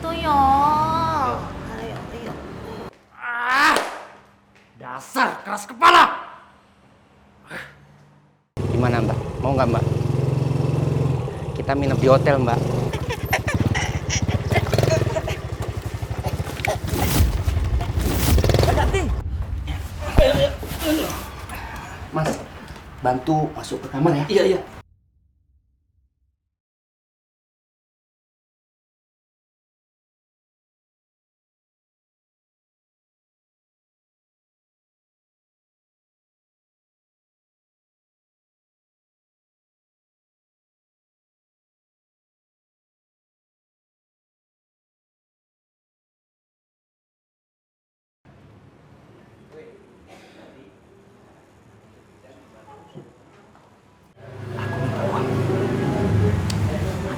gitu yo. Ayo. Dasar keras kepala. Gimana Mbak? Mau nggak Mbak? Kita nginep di hotel Mbak. Mas, bantu masuk ke kamar ya. Iya.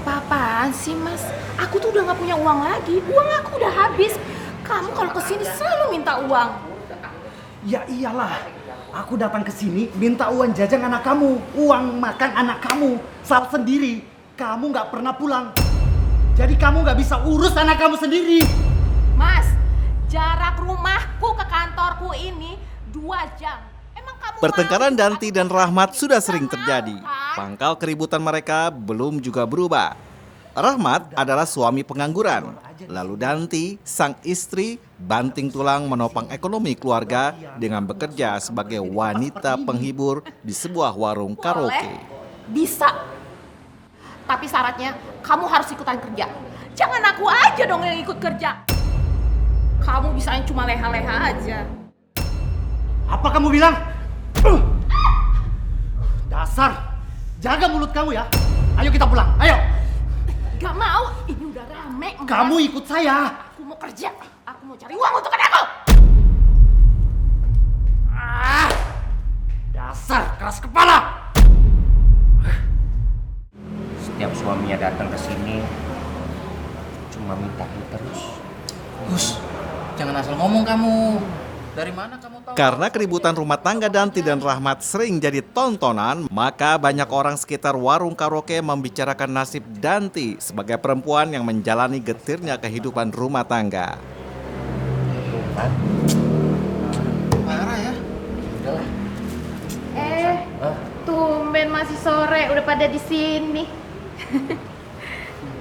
Apa-apaan sih mas? Aku tuh udah nggak punya uang lagi. Uang aku udah habis. Kamu kalau kesini selalu minta uang. Ya iyalah. Aku datang ke sini minta uang jajan anak kamu, uang makan anak kamu. Salah sendiri. Kamu nggak pernah pulang. Jadi kamu nggak bisa urus anak kamu sendiri. Mas, jarak rumahku ke kantorku ini 2 jam. Emang kamu Pertengkaran mau Danti dan Rahmat sudah Nggak sering mau, terjadi. kan? Pangkal keributan mereka belum juga berubah. Rahmat adalah suami pengangguran. Lalu Danti, sang istri, banting tulang menopang ekonomi keluarga dengan bekerja sebagai wanita penghibur di sebuah warung karaoke. Boleh, bisa. Tapi syaratnya kamu harus ikutan kerja. Jangan aku aja dong yang ikut kerja. Kamu bisanya cuma leha-leha aja. Apa kamu bilang? Dasar. Jaga mulut kamu ya. Ayo kita pulang. Ayo. Gak mau, ini udah rame. Mas. Kamu ikut saya. Aku mau kerja. Aku mau cari uang untuk anakku. Dasar keras kepala. Setiap suaminya datang ke sini cuma minta terus. Gus, jangan asal ngomong kamu. Dari mana kamu tahu? Karena keributan rumah tangga Danti dan Rahmat sering jadi tontonan, maka banyak orang sekitar warung karaoke membicarakan nasib Danti sebagai perempuan yang menjalani getirnya kehidupan rumah tangga. Parah ya. Tumben masih sore udah pada di sini.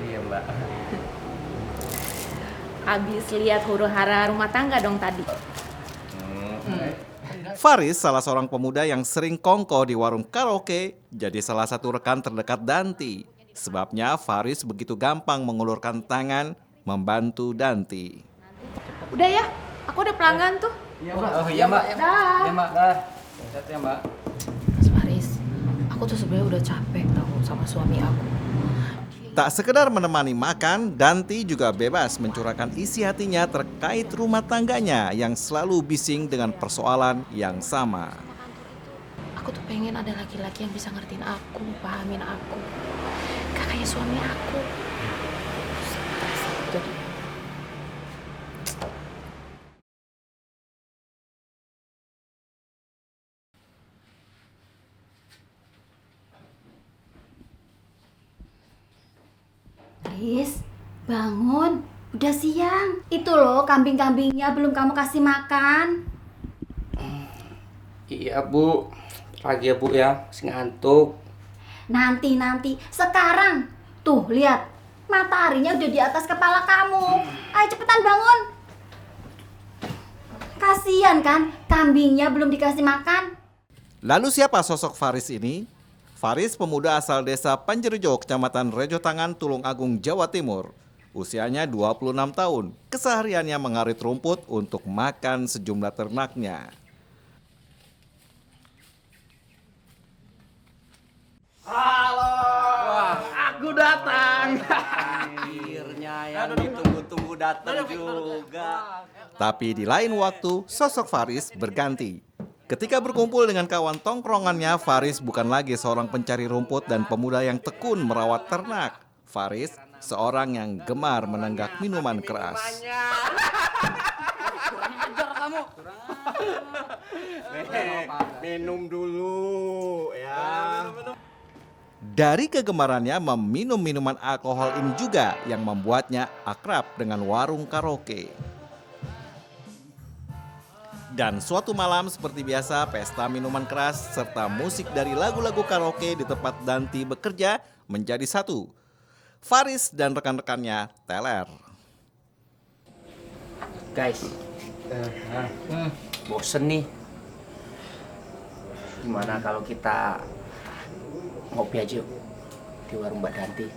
Iya Mbak. Abis lihat huru-hara rumah tangga dong tadi. Faris, salah seorang pemuda yang sering kongko di warung karaoke, jadi salah satu rekan terdekat Danti. Sebabnya Faris begitu gampang mengulurkan tangan membantu Danti. Udah ya, aku ada pelanggan tuh. Oh iya Mbak. Dah. Iya Mbak. Dah. Hati-hati ya Mbak. Mas Faris, aku tuh sebenarnya udah capek tau sama suami aku. Tak sekedar menemani makan, Danti juga bebas mencurahkan isi hatinya terkait rumah tangganya yang selalu bising dengan persoalan yang sama. Aku tuh pengen ada laki-laki yang bisa ngertiin aku, pahamin aku. Gak kayak suami aku. Stres aku jadi. Riz, bangun. Udah siang. Itu loh kambing-kambingnya belum kamu kasih makan. Iya Bu, pagi ya Bu ya, masih ngantuk. Nanti. Sekarang. Tuh, lihat. Mataharinya udah di atas kepala kamu. Ayo cepetan bangun. Kasian kan, kambingnya belum dikasih makan. Lalu siapa sosok Faris ini? Faris pemuda asal desa Panjerjo, Kecamatan Rejotangan, Tulungagung, Jawa Timur. Usianya 26 tahun. Kesehariannya mengarit rumput untuk makan sejumlah ternaknya. Halo. Aku datang. Akhirnya yang ditunggu-tunggu datang juga. Tapi di lain waktu, sosok Faris berganti. Ketika berkumpul dengan kawan tongkrongannya, Faris bukan lagi seorang pencari rumput dan pemuda yang tekun merawat ternak. Faris, seorang yang gemar menenggak minuman keras. Kurang ajar kamu. Minum dulu ya. Dari kegemarannya meminum minuman alkohol ini juga yang membuatnya akrab dengan warung karaoke. Dan suatu malam seperti biasa, pesta minuman keras serta musik dari lagu-lagu karaoke di tempat Danti bekerja menjadi satu. Faris dan rekan-rekannya teler. Guys, bosen nih. Gimana kalau kita ngopi aja yuk di warung Mbak Danti?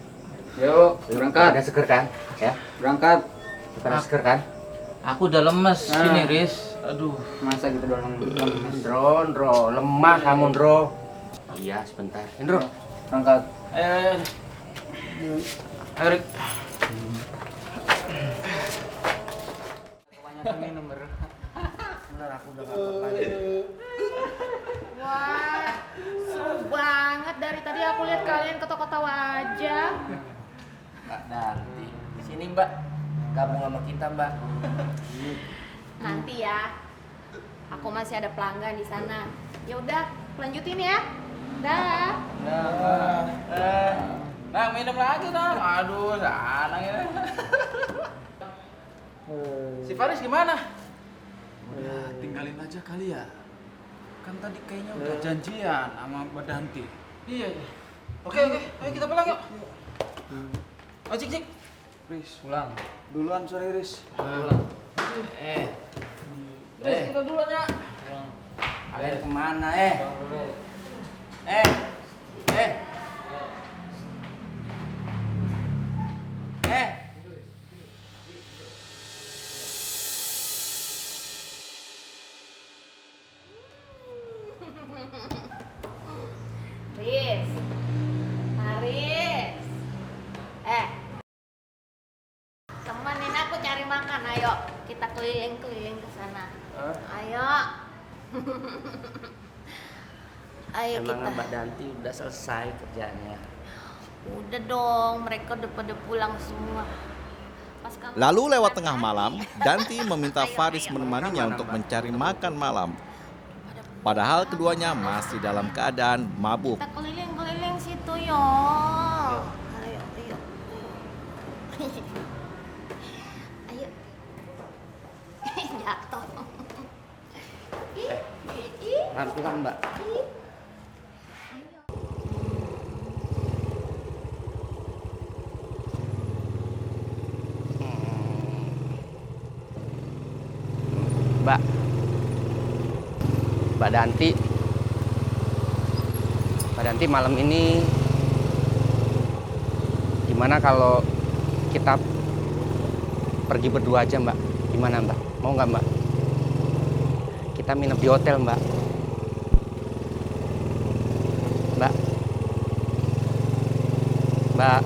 Yuk, berangkat. Ada seger kan? Ya, Berangkat. pada seger kan? Aku udah lemes ini, Riz. Aduh. Masa gitu doang lemes? Ndro, lemah kamu Ndro. Iya, sebentar. Ndro, Berangkat. Erik. Kebanyakan minum, Ber. bener aku udah gak kuat lagi. Wah, seru banget. Dari tadi aku lihat kalian ketawa-ketawa aja. Mbak Danti, di sini Mbak. Gabung sama kita Mbak. Nanti ya, aku masih ada pelanggan di sana. Ya udah, lanjutin ya. Dah. Nah, minum lagi dong. Aduh, sanang ini. Si Faris gimana? Tinggalin aja kali ya. Kan tadi kayaknya udah janjian sama Mbak Danti. Iya. Oke, ayo kita pulang yuk. Oh, cik. Riz, Pulang. duluan sorry Riz. Pulang. Kita duluan ya. Kalian kemana Haris. Haris. Temenin aku cari makan, ayo. Kita keliling-keliling ke sana. Ayo. Ayo Emang kita. Mbak Danti udah selesai kerjanya. Udah dong, mereka udah pada pulang semua. Pas kamu Lalu lewat makan, tengah malam, Danti meminta Faris menemaninya untuk mencari makan malam. Padahal keduanya masih dalam keadaan mabuk. kita keliling-keliling situ yo. Ayo. Ayo. Jatuh. Pelan-pelan Mbak. Mbak. Mbak Danti. Mbak Danti malam ini gimana kalau kita pergi berdua aja Mbak? Gimana Mbak? Mau nggak Mbak? Kita nginep di hotel Mbak. Mbak.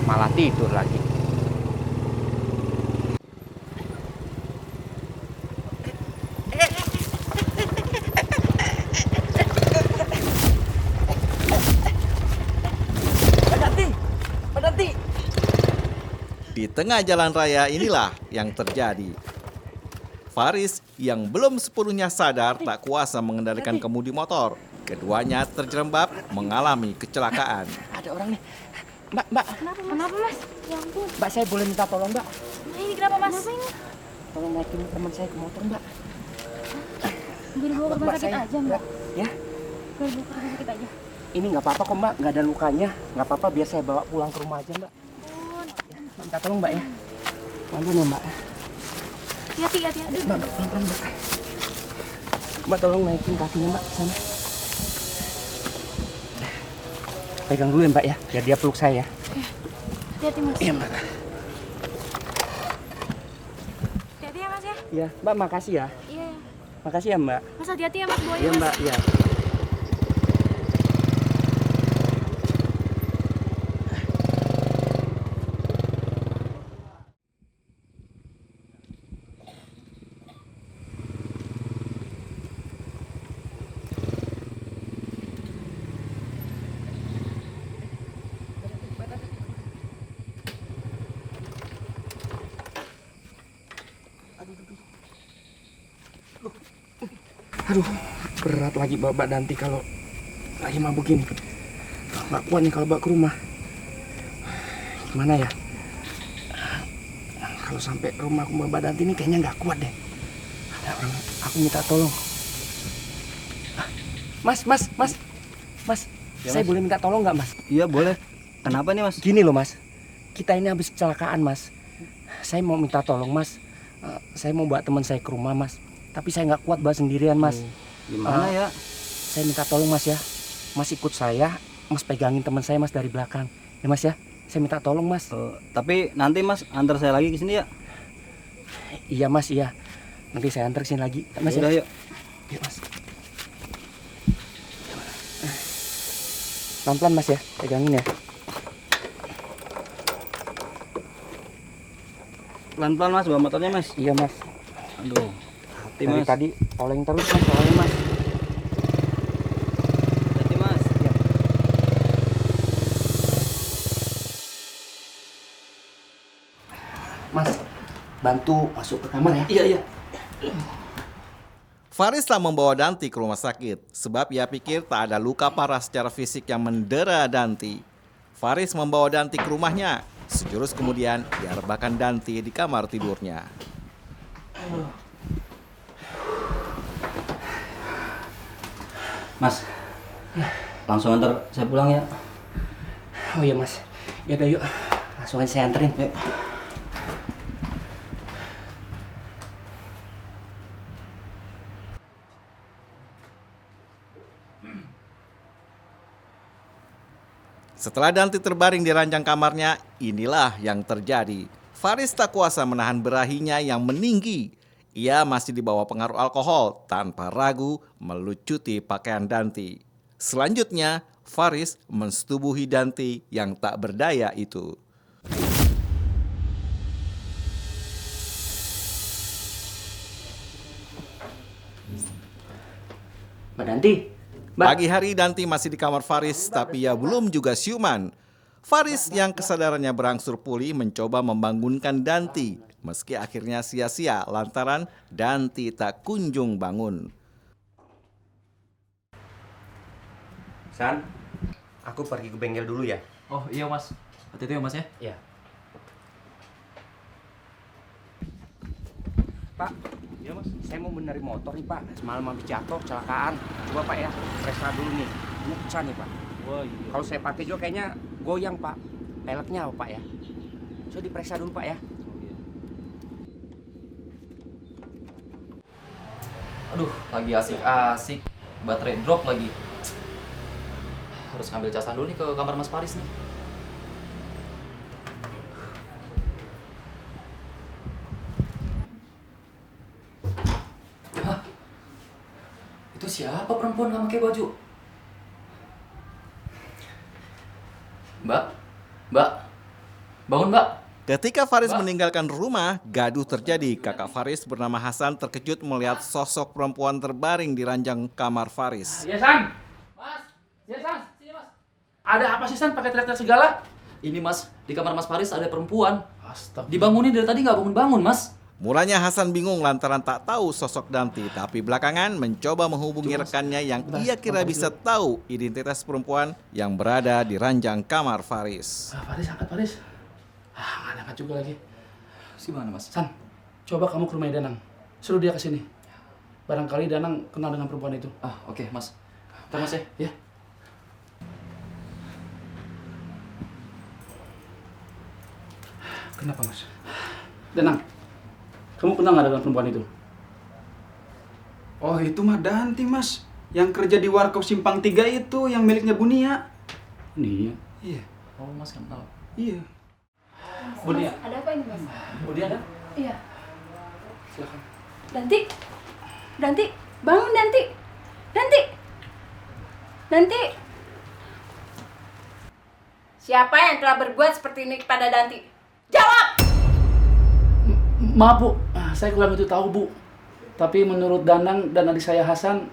Malah tidur lagi. Di tengah jalan raya inilah yang terjadi. Faris yang belum sepenuhnya sadar tak kuasa mengendalikan kemudi motor. Keduanya terjerembab mengalami kecelakaan. Ada orang nih. Mbak. Kenapa mas? Ya ampun. Mbak saya boleh minta tolong Mbak? Ini kenapa mas? Tolong naikin teman saya ke motor Mbak. Biar bawa ke rumah Mbak, sakit saya- aja mbak. Ya, Biar bawa ke rumah sakit aja. ini nggak apa-apa kok Mbak, nggak ada lukanya. Nggak apa-apa, biar saya bawa pulang ke rumah aja Mbak. Ya, minta tolong Mbak ya. Pelan-pelan ya Mbak. Hati. Mbak, pelan-pelan Mbak. Mbak tolong naikin kakinya Mbak sana. Pegang dulu ya Mbak ya, biar dia peluk saya ya. Hati mas. Iya Mbak. Hati ya mas ya. Iya, Mbak makasih ya. Iya. Makasih ya Mbak. Mas hati-hati ya mas bawain Iya mas. Mbak, iya. Aduh, Berat lagi bawa Danti kalau lagi mabuk gini. Nggak kuat nih kalau bawa ke rumah. Gimana ya? Kalau sampai rumah aku bawa Danti ini kayaknya nggak kuat deh. Ada orang, aku minta tolong. Mas. Ya, Saya Mas. boleh minta tolong nggak, Mas? Iya boleh. Kenapa nih Mas? Gini loh, Mas. Kita ini habis kecelakaan, Mas. Saya mau minta tolong, Mas. Saya mau bawa teman saya ke rumah, Mas. Tapi saya nggak kuat bawa sendirian, Mas. Gimana ya? Saya minta tolong, Mas ya. Mas ikut saya, Mas pegangin teman saya, Mas, dari belakang. Ya, Mas ya. Saya minta tolong, Mas. Tapi nanti Mas antar saya lagi ke sini ya. Iya, Mas, iya. Nanti saya antar sini lagi. Mas Udah, ya. yuk. Yuk, Mas. Pelan-pelan, Mas ya. Pegangin ya. Pelan-pelan Mas bawa motornya Mas. Iya, Mas. Aduh. Hati Dari Mas. tadi oleng terus, Mas, soalnya, Mas. Hati Mas. Iya. Mas, bantu masuk ke kamar ya. Iya. Faris telah membawa Danti ke rumah sakit sebab ia pikir tak ada luka parah secara fisik yang mendera Danti. Faris membawa Danti ke rumahnya. Sejurus kemudian ia rebahkan Danti di kamar tidurnya. Mas. Langsung antar saya pulang ya. Oh iya, Mas. Ya udah, yuk. Langsung aja saya anterin. Yuk. Setelah Danti terbaring di ranjang kamarnya, inilah yang terjadi. Faris tak kuasa menahan berahinya yang meninggi. Ia masih dibawa pengaruh alkohol, tanpa ragu melucuti pakaian Danti. Selanjutnya, Faris mensetubuhi Danti yang tak berdaya itu. Mbak Danti. Mbak. Pagi hari Danti masih di kamar Faris, tapi ia belum juga siuman. Faris yang kesadarannya berangsur pulih mencoba membangunkan Danti, meski akhirnya sia-sia lantaran Danti tak kunjung bangun. San, aku pergi ke bengkel dulu ya. Oh iya Mas. Hati-hati ya Mas ya. Iya. Pak, Iya Mas. saya mau benerin motor nih, Pak. Semalam habis jatuh, kecelakaan. Coba Pak ya, periksa dulu nih. Ini pecah nih, Pak. Wah iya. Kalau saya pakai juga kayaknya goyang, Pak. Peleknya apa, Pak ya? Saya diperiksa dulu, Pak ya. Aduh, lagi asik-asik. Baterai drop lagi. Harus ngambil casan dulu nih ke kamar Mas Faris nih. Hah? Itu siapa perempuan nggak pakai baju? Mbak? Mbak? Bangun, Mbak? Ketika Faris meninggalkan rumah, gaduh terjadi. Kakak Faris bernama Hasan terkejut melihat sosok perempuan terbaring di ranjang kamar Faris. Ya San. Mas. Ya San, sini Mas. Ada apa sih San pakai teriak-teriak segala? Ini Mas, di kamar Mas Faris ada perempuan. Astaga. Dibangunin dari tadi nggak bangun-bangun, Mas. Mulanya Hasan bingung lantaran tak tahu sosok Danti, tapi belakangan mencoba menghubungi rekannya yang ia kira bisa tahu identitas perempuan yang berada di ranjang kamar Faris. Faris, angkat Faris. Nggak angkat juga lagi. Gimana, Mas? San, coba kamu ke rumah Danang. Suruh dia ke sini. Barangkali Danang kenal dengan perempuan itu. Ah, oke, Mas. Ntar Mas ya. Ya. Kenapa, Mas? Danang, kamu kenal nggak dengan perempuan itu? Oh itu mah Danti Mas, yang kerja di Warkop Simpang 3 itu, yang miliknya Bunia. Nih. Iya. Oh, Mas kenal. Iya. Bunia. Ada apa ini, Mas? Bunia ada? Iya. Silakan. Danti. Danti, bangun Danti. Danti. Danti. Siapa yang telah berbuat seperti ini kepada Danti? Jawab! Maaf Bu, saya kurang itu tahu Bu. Tapi menurut Danang dan adik saya Hasan,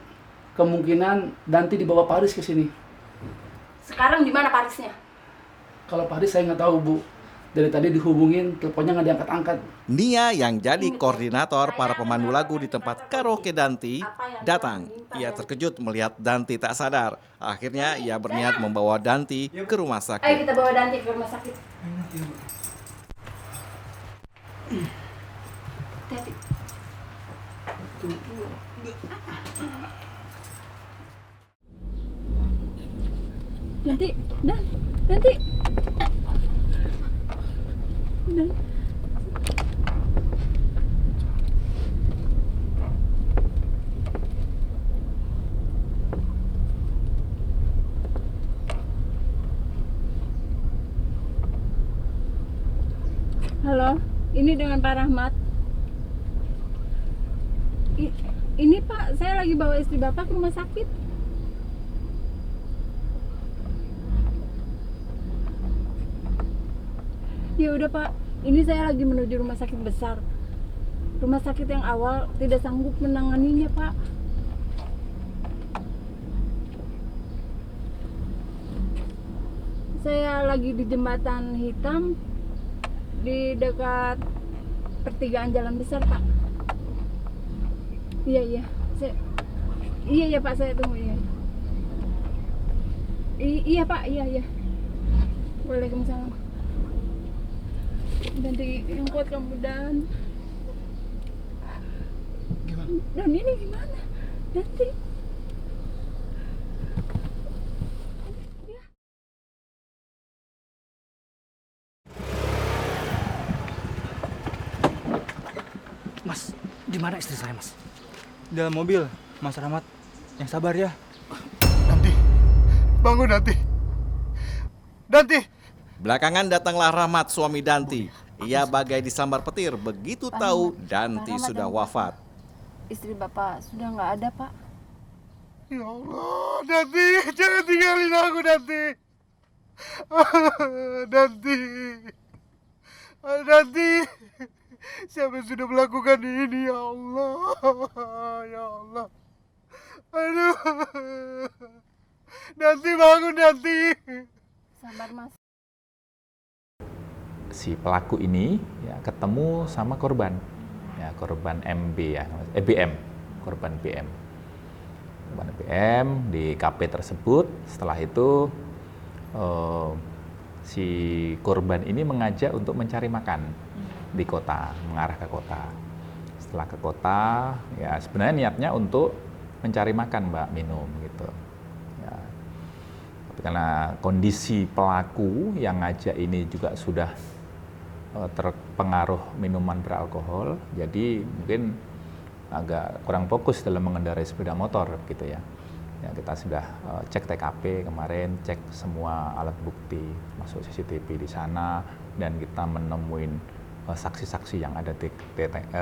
kemungkinan Danti dibawa Paris ke sini. Sekarang di mana Parisnya? Kalau Paris saya nggak tahu Bu. Dari tadi dihubungin, teleponnya nggak diangkat-angkat. Nia yang jadi koordinator para pemandu lagu di tempat karaoke Danti datang. Ia terkejut melihat Danti tak sadar. Akhirnya ia berniat membawa Danti ke rumah Ayo sakit. kita bawa Danti ke rumah sakit. Hati-hati. Nanti, nanti. Halo, ini dengan Pak Rahmat. Ini Pak, saya lagi bawa istri Bapak ke rumah sakit. Ya udah Pak, ini saya lagi menuju rumah sakit besar. Rumah sakit yang awal tidak sanggup menanganinya Pak. Saya lagi di jembatan hitam di dekat pertigaan jalan besar Pak. Iya, iya Pak, saya tunggu ya. Iya Pak, iya. Waalaikumsalam. Nanti yang kuat kamu Dan. Gimana? Dan ini gimana? Nanti. Mas, di mana istri saya, Mas? Di dalam mobil, Mas Rahmat. Yang sabar ya. Danti, bangun Danti. Danti. Belakangan datanglah Rahmat, suami Danti. Ia bagai disambar petir begitu tahu Danti sudah wafat. Istri Bapak sudah nggak ada Pak. Ya Allah, Danti, jangan tinggalin aku, Danti. Danti. Danti. Siapa yang sudah melakukan ini, ya Allah. Ya Allah. Aduh. Danti, bangun, Danti. Sabar Mas. Si pelaku ini ya ketemu sama korban, ya korban MB ya, BM, korban BM di KP tersebut. Setelah itu si korban ini mengajak untuk mencari makan di kota, mengarah ke kota. Setelah ke kota, ya sebenarnya niatnya untuk mencari makan, Mbak, minum gitu. Ya. Tapi karena kondisi pelaku yang ngajak ini juga sudah terpengaruh minuman beralkohol, jadi mungkin agak kurang fokus dalam mengendarai sepeda motor gitu ya. Ya kita sudah cek TKP kemarin, cek semua alat bukti, masuk CCTV di sana, dan kita menemuin saksi-saksi yang ada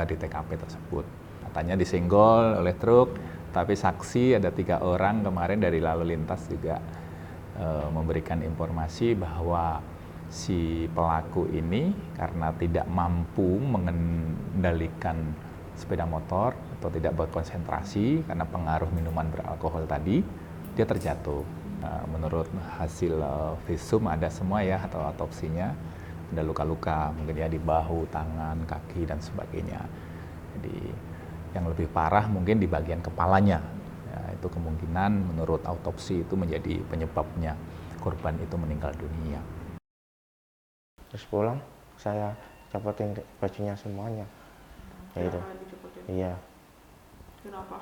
di TKP tersebut. Katanya disenggol oleh truk, tapi saksi ada 3 orang kemarin dari lalu lintas juga memberikan informasi bahwa si pelaku ini karena tidak mampu mengendalikan sepeda motor atau tidak berkonsentrasi karena pengaruh minuman beralkohol tadi, dia terjatuh. Menurut hasil visum ada semua ya, atau autopsinya, ada luka-luka mungkin ya di bahu, tangan, kaki dan sebagainya. Jadi yang lebih parah mungkin di bagian kepalanya. Ya, itu kemungkinan menurut autopsi itu menjadi penyebabnya korban itu meninggal dunia. Terus pulang, saya copotin bajunya semuanya. Ya itu. Iya. Kenapa?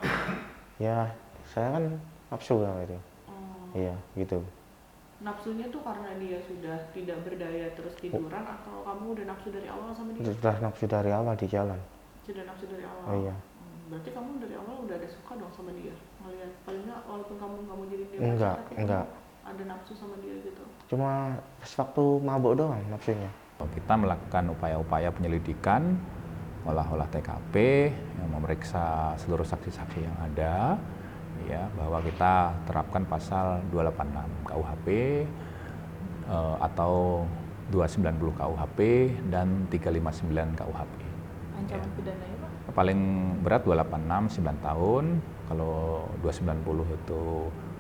Ya, saya kan nafsu sama itu. Iya, gitu. Nafsunya tuh karena dia sudah tidak berdaya terus tiduran, atau kamu udah nafsu dari awal sama dia? Sudah nafsu dari awal di jalan. Sudah nafsu dari awal? Oh, iya. Berarti kamu dari awal udah ada suka dong sama dia? Ngeliat, paling nggak walaupun kamu jadi dia Enggak, enggak. Ada nafsu sama dia gitu? Cuma pas waktu mabuk doang nafsunya. Kita melakukan upaya-upaya penyelidikan, olah-olah TKP, yang memeriksa seluruh saksi-saksi yang ada, ya, bahwa kita terapkan pasal 286 KUHP atau 290 KUHP dan 359 KUHP. Ancaman pidananya Pak? Paling berat 286 9 tahun, kalau 290 itu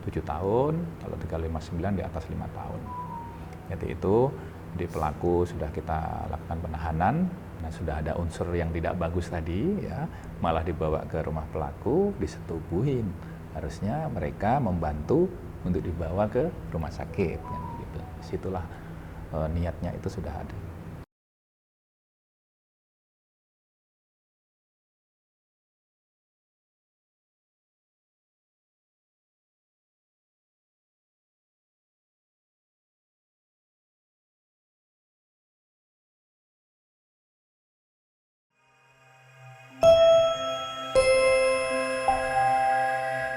7 tahun, kalau 359 di atas 5 tahun. Jadi itu Jadi pelaku sudah kita lakukan penahanan. Nah, sudah ada unsur yang tidak bagus tadi, ya, malah dibawa ke rumah pelaku, disetubuhin. Harusnya mereka membantu untuk dibawa ke rumah sakit, kan, gitu. Disitulah niatnya itu sudah ada.